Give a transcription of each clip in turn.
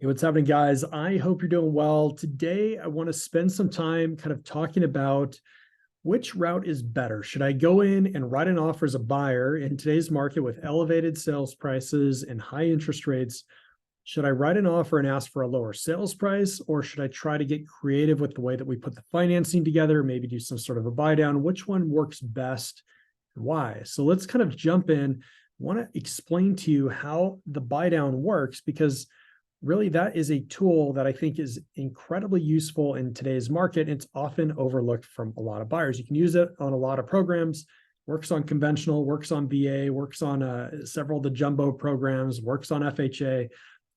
Hey, what's happening, guys? I hope you're doing well. Today, I want to spend some time kind of talking about which route is better. Should I go in and write an offer as a buyer in today's market with elevated sales prices and high interest rates? Should I write an offer and ask for a lower sales price, or should I try to get creative with the way that we put the financing together, maybe do some sort of a buy down? Which one works best and why? So let's kind of jump in. I want to explain to you how the buy down works, because really that is a tool that I think is incredibly useful in today's market. It's often overlooked from a lot of buyers. You can use it on a lot of programs, works on conventional, works on VA, works on several of the jumbo programs, works on FHA. There's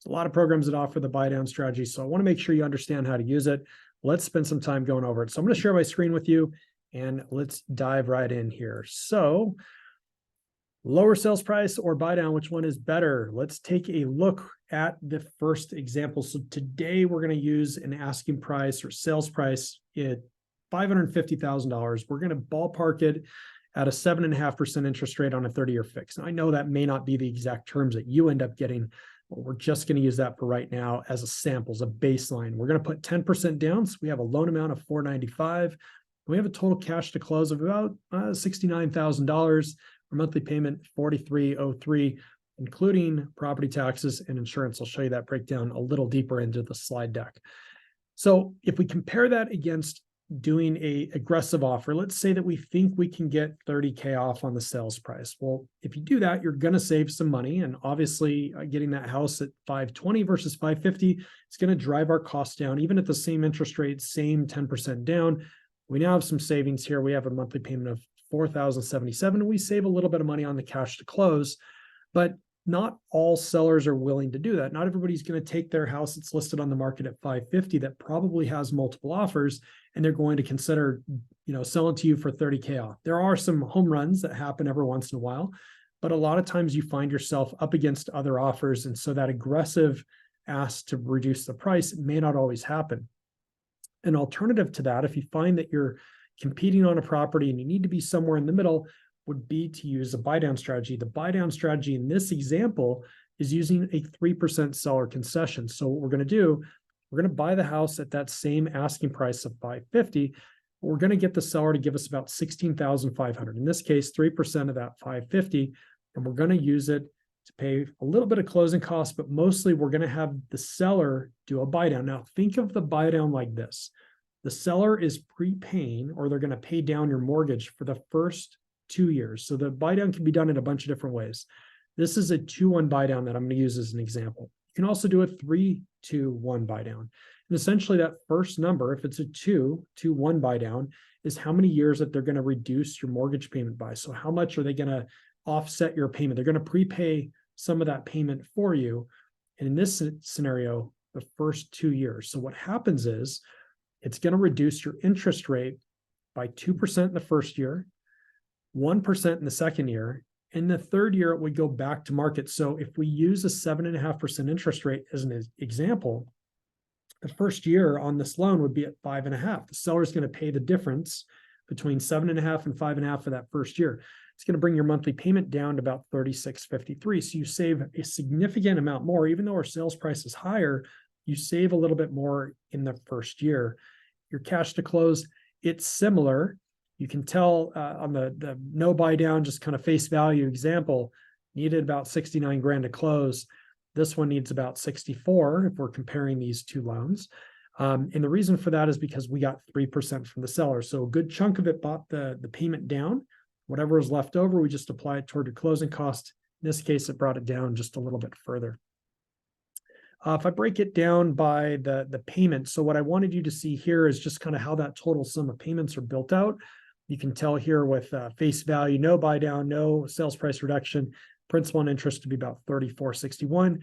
a lot of programs that offer the buy down strategy. So I want to make sure you understand how to use it. Let's spend some time going over it. So I'm going to share my screen with you and let's dive right in here. So lower sales price or buy down, which one is better? Let's take a look at the first example. So today we're going to use an asking price or sales price at $550,000. We're going to ballpark it at a 7.5% interest rate on a 30-year fix. Now, I know that may not be the exact terms that you end up getting, but we're just going to use that for right now as a sample, as a baseline. We're going to put 10% down. So we have a loan amount of $495,000. We have a total cash to close of about $69,000. Monthly payment $4,303, including property taxes and insurance. I'll show you that breakdown a little deeper into the slide deck. So if we compare that against doing a aggressive offer, let's say that we think we can get $30K off on the sales price. Well, if you do that, you're going to save some money, and obviously getting that house at $520 versus $550, it's going to drive our costs down, even at the same interest rate, same 10% down. We now have some savings here. We have a monthly payment of $4,077, and we save a little bit of money on the cash to close, but not all sellers are willing to do that. Not everybody's going to take their house that's listed on the market at $550 that probably has multiple offers, and they're going to consider, selling to you for $30K off. There are some home runs that happen every once in a while, but a lot of times you find yourself up against other offers, and so that aggressive ask to reduce the price may not always happen. An alternative to that, if you find that you're competing on a property and you need to be somewhere in the middle, would be to use a buy down strategy. The buy down strategy in this example is using a 3% seller concession. So what we're going to do, we're going to buy the house at that same asking price of $550. We're going to get the seller to give us about $16,500. In this case, 3% of that $550, and we're going to use it to pay a little bit of closing costs, but mostly we're going to have the seller do a buy down. Now, think of the buy down like this. The seller is prepaying, or they're going to pay down your mortgage for the first 2 years. So the buy down can be done in a bunch of different ways. This is a 2-1 buy down that I'm going to use as an example. You can also do a 3-2-1 buy down. And essentially that first number, if it's a 2-2-1 buy down, is how many years that they're going to reduce your mortgage payment by. So how much are they going to offset your payment? They're going to prepay some of that payment for you. And in this scenario, the first 2 years. So what happens is, it's going to reduce your interest rate by 2% in the first year, 1% in the second year. In the third year, it would go back to market. So if we use a 7.5% interest rate as an example, the first year on this loan would be at 5.5%. The seller is going to pay the difference between 7.5% and 5.5% for that first year. It's going to bring your monthly payment down to about $36.53. So you save a significant amount more, even though our sales price is higher. You save a little bit more in the first year. Your cash to close, it's similar. You can tell on the no buy down, just kind of face value example, needed about 69 grand to close. This one needs about 64 if we're comparing these two loans. And the reason for that is because we got 3% from the seller. So a good chunk of it bought the payment down. Whatever is left over, we just apply it toward your closing cost. In this case, it brought it down just a little bit further. If I break it down by the payment, so what I wanted you to see here is just kind of how that total sum of payments are built out. You can tell here with face value, no buy down, no sales price reduction, principal and interest to be about $34.61,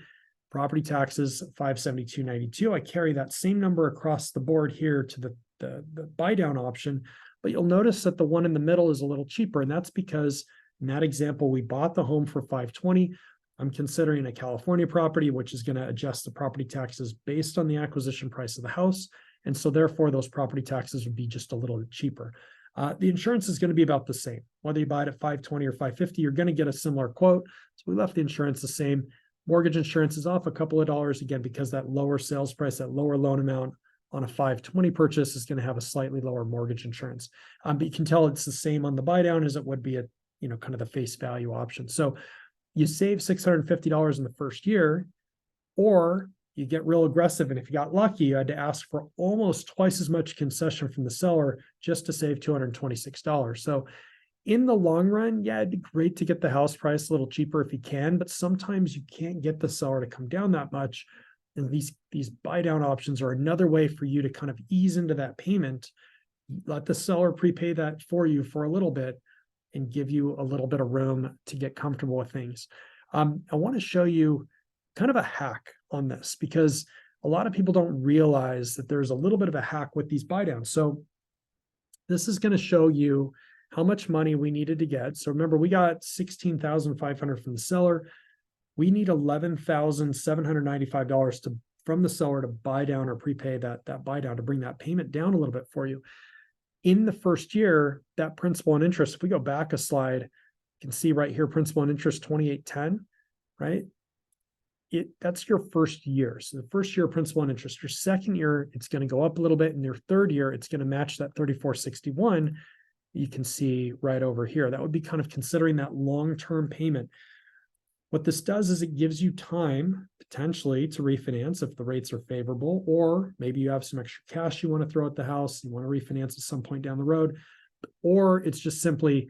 property taxes $572.92. I carry that same number across the board here to the buy down option, but you'll notice that the one in the middle is a little cheaper, and that's because in that example we bought the home for $520. I'm considering a California property, which is going to adjust the property taxes based on the acquisition price of the house. And so therefore, those property taxes would be just a little cheaper. The insurance is going to be about the same. Whether you buy it at $520 or $550, you're going to get a similar quote. So we left the insurance the same. Mortgage insurance is off a couple of dollars, again, because that lower sales price, that lower loan amount on a 520 purchase is going to have a slightly lower mortgage insurance. But you can tell it's the same on the buy down as it would be at, kind of the face value option. So you save $650 in the first year, or you get real aggressive. And if you got lucky, you had to ask for almost twice as much concession from the seller just to save $226. So in the long run, yeah, it'd be great to get the house price a little cheaper if you can, but sometimes you can't get the seller to come down that much. And these buy down options are another way for you to kind of ease into that payment, let the seller prepay that for you for a little bit and give you a little bit of room to get comfortable with things. I want to show you kind of a hack on this, because a lot of people don't realize that there's a little bit of a hack with these buy downs. So this is going to show you how much money we needed to get. So remember, we got $16,500 from the seller. We need $11,795 from the seller to buy down or prepay that buy down, to bring that payment down a little bit for you. In the first year, that principal and interest, if we go back a slide, you can see right here, principal and interest 2810, right? That's your first year. So the first year, principal and interest. Your second year, it's going to go up a little bit. And your third year, it's going to match that 3461. You can see right over here. That would be kind of considering that long-term payment. What this does is it gives you time potentially to refinance if the rates are favorable, or maybe you have some extra cash you want to throw at the house, you want to refinance at some point down the road, or it's just simply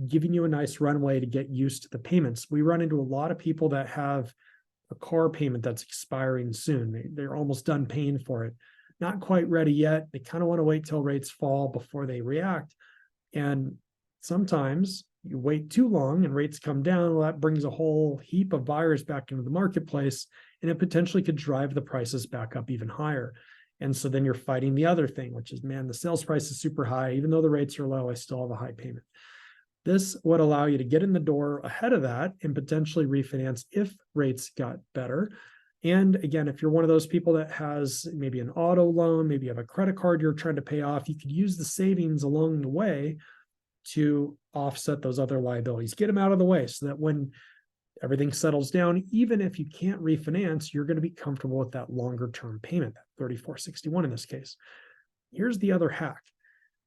giving you a nice runway to get used to the payments. We run into a lot of people that have a car payment that's expiring soon. They're almost done paying for it, not quite ready yet. They kind of want to wait till rates fall before they react. And sometimes you wait too long and rates come down, well, that brings a whole heap of buyers back into the marketplace, and it potentially could drive the prices back up even higher. And so then you're fighting the other thing, which is, man, the sales price is super high. Even though the rates are low, I still have a high payment. This would allow you to get in the door ahead of that and potentially refinance if rates got better. And again, if you're one of those people that has maybe an auto loan, maybe you have a credit card you're trying to pay off, you could use the savings along the way to offset those other liabilities. Get them out of the way so that when everything settles down, even if you can't refinance, you're going to be comfortable with that longer term payment, that $3461 in this case. Here's the other hack.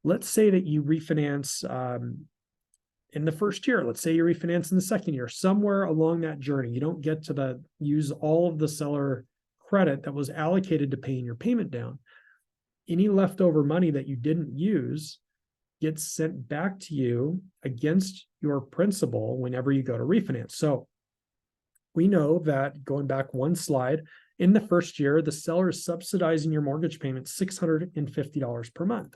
Let's say that you refinance in the first year. Let's say you refinance in the second year. Somewhere along that journey, you don't get to use all of the seller credit that was allocated to paying your payment down. Any leftover money that you didn't use gets sent back to you against your principal whenever you go to refinance. So we know that, going back one slide, in the first year, the seller is subsidizing your mortgage payment $650 per month.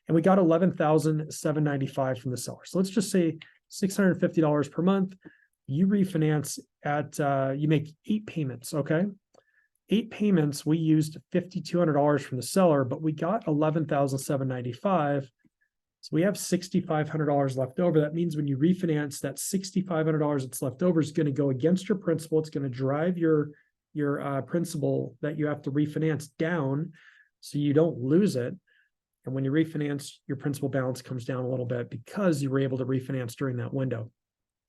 And we got $11,795 from the seller. So let's just say $650 per month. You refinance you make 8 payments, okay? 8 payments, we used $5,200 from the seller, but we got $11,795. So we have $6,500 left over. That means when you refinance, that $6,500 that's left over is going to go against your principal. It's going to drive your principal that you have to refinance down so you don't lose it. And when you refinance, your principal balance comes down a little bit because you were able to refinance during that window.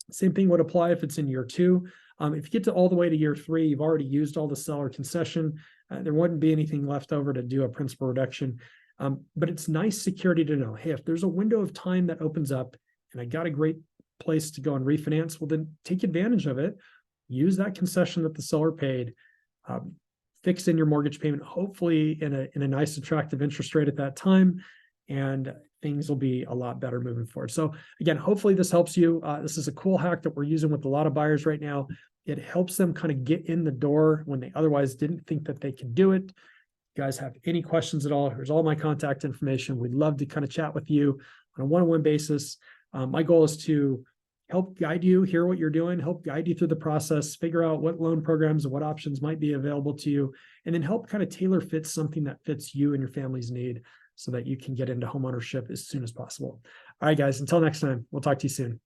Same thing would apply if it's in year 2. If you get to all the way to year 3, you've already used all the seller concession. There wouldn't be anything left over to do a principal reduction. But it's nice security to know, hey, if there's a window of time that opens up and I got a great place to go and refinance, well, then take advantage of it. Use that concession that the seller paid. Fix in your mortgage payment, hopefully in a nice, attractive interest rate at that time, and things will be a lot better moving forward. So again, hopefully this helps you. This is a cool hack that we're using with a lot of buyers right now. It helps them kind of get in the door when they otherwise didn't think that they could do it. You guys have any questions at all, here's all my contact information. We'd love to kind of chat with you on a one-on-one basis. My goal is to help guide you, hear what you're doing, help guide you through the process, figure out what loan programs and what options might be available to you, and then help kind of tailor fit something that fits you and your family's need so that you can get into homeownership as soon as possible. All right, guys, until next time, we'll talk to you soon.